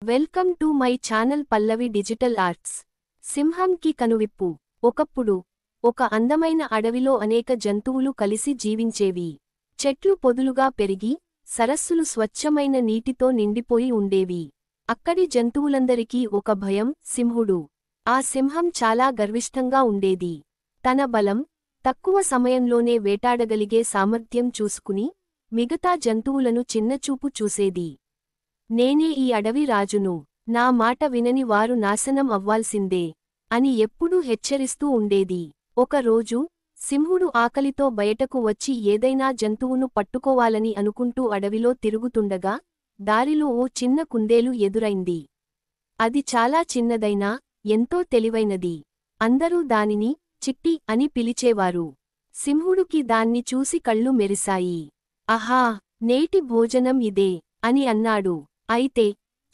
Welcome to my channel Pallavi digital arts. సింహంకి కనువిప్పు. ఒకప్పుడు ఒక అందమైన అడవిలో అనేక జంతువులు కలిసి జీవించేవి. చెట్లు పొదులుగా పెరిగి సరస్సులు స్వచ్ఛమైన నీటితో నిండిపోయి ఉండేవి. అక్కడి జంతువులందరికీ ఒక భయం, సింహుడు. ఆ సింహం చాలా గర్విష్ఠంగా ఉండేది. తన బలం, తక్కువ సమయంలోనే వేటాడగలిగే సామర్థ్యం చూసుకుని మిగతా జంతువులను చిన్నచూపు చూసేది. నేనే ఈ అడవి రాజును, నా మాట వినని వారు నాశనం అవ్వాల్సిందే అని ఎప్పుడూ హెచ్చరిస్తూ ఉండేది. ఒకరోజు సింహుడు ఆకలితో బయటకు వచ్చి ఏదైనా జంతువును పట్టుకోవాలని అనుకుంటూ అడవిలో తిరుగుతుండగా దారిలో ఓ చిన్న కుందేలు ఎదురైంది. అది చాలా చిన్నదైనా ఎంతో తెలివైనది. అందరూ దానిని చిట్టి అని పిలిచేవారు. సింహుడుకి దాన్ని చూసి కళ్ళు మెరిశాయి. ఆహా, నేటి భోజనం ఇదే అని అన్నాడు. అయితే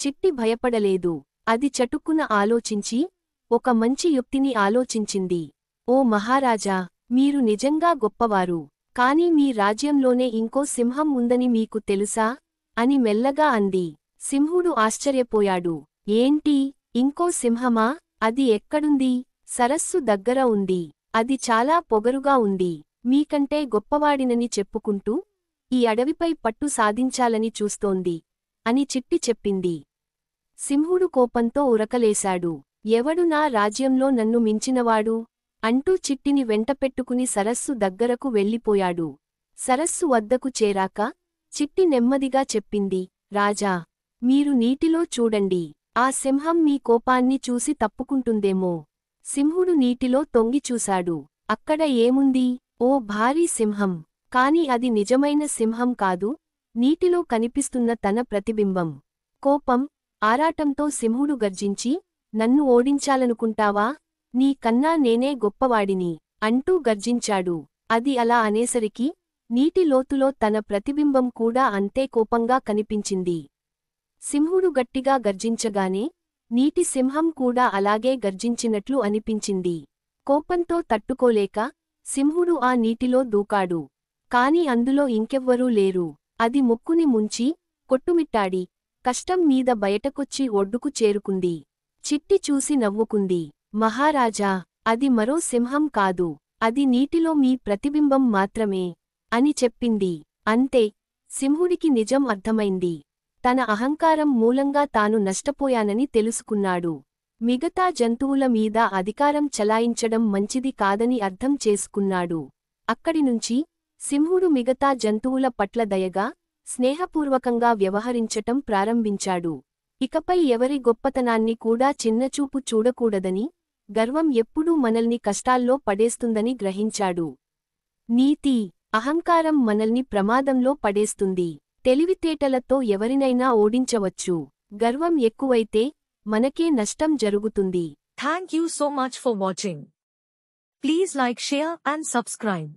చిట్టి భయపడలేదు. అది చటుక్కున ఆలోచించి ఒక మంచి యుక్తిని ఆలోచించింది. ఓ మహారాజా, మీరు నిజంగా గొప్పవారు. కాని మీ రాజ్యంలోనే ఇంకో సింహం ఉందని మీకు తెలుసా అని మెల్లగా అంది. సింహుడు ఆశ్చర్యపోయాడు. ఏంటి, ఇంకో సింహమా? అది ఎక్కడుంది? సరస్సు దగ్గర ఉంది. అది చాలా పొగరుగా ఉంది. మీకంటే గొప్పవాడినని చెప్పుకుంటూ ఈ అడవిపై పట్టు సాధించాలని చూస్తోంది అని చిట్టి చెప్పింది. సింహుడు కోపంతో ఉరకలేశాడు. ఎవడు నా రాజ్యంలో నన్ను మించినవాడు అంటూ చిట్టిని వెంటపెట్టుకుని సరస్సు దగ్గరకు వెళ్ళిపోయాడు. సరస్సు వద్దకు చేరాక చిట్టి నెమ్మదిగా చెప్పింది, రాజా, మీరు నీటిలో చూడండి. ఆ సింహం మీ కోపాన్ని చూసి తప్పుకుంటుందేమో. సింహుడు నీటిలో తొంగి చూశాడు. అక్కడ ఏముంది? ఓ భారీ సింహం. కాని అది నిజమైన సింహం కాదు, నీటిలో కనిపిస్తున్న తన ప్రతిబింబం. కోపం, ఆరాటంతో సింహుడు గర్జించి, నన్ను ఓడించాలనుకుంటావా? నీ కన్నా నేనే గొప్పవాడిని అంటూ గర్జించాడు. అది అలా అనేసరికి నీటి లోతులో తన ప్రతిబింబం కూడా అంతే కోపంగా కనిపించింది. సింహుడు గట్టిగా గర్జించగానే నీటి సింహం కూడా అలాగే గర్జించినట్లు అనిపించింది. కోపంతో తట్టుకోలేక సింహుడు ఆ నీటిలో దూకాడు. కాని అందులో ఇంకెవ్వరూ లేరు. అది ముక్కుని ముంచి కొట్టుమిట్టాడి కష్టం మీద బయటకొచ్చి ఒడ్డుకు చేరుకుంది. చిట్టి చూసి నవ్వుకుంది. మహారాజా, అది మరో సింహం కాదు, అది నీటిలో మీ ప్రతిబింబం మాత్రమే అని చెప్పింది. అంతే, సింహుడికి నిజం అర్థమైంది. తన అహంకారం మూలంగా తాను నష్టపోయానని తెలుసుకున్నాడు. మిగతా జంతువుల మీద అధికారం చలాయించడం మంచిది కాదని అర్థం చేసుకున్నాడు. అక్కడినుంచి సింహుడు మిగతా జంతువుల పట్ల దయగా, స్నేహపూర్వకంగా వ్యవహరించటం ప్రారంభించాడు. ఇకపై ఎవరి గొప్పతనాన్ని కూడా చిన్నచూపు చూడకూడదని, గర్వం ఎప్పుడూ మనల్ని కష్టాల్లో పడేస్తుందని గ్రహించాడు. నీతి: అహంకారం మనల్ని ప్రమాదంలో పడేస్తుంది. తెలివితేటలతో ఎవరినైనా ఓడించవచ్చు. గర్వం ఎక్కువైతే మనకే నష్టం జరుగుతుంది. Thank you so much for watching. Please like, share and subscribe.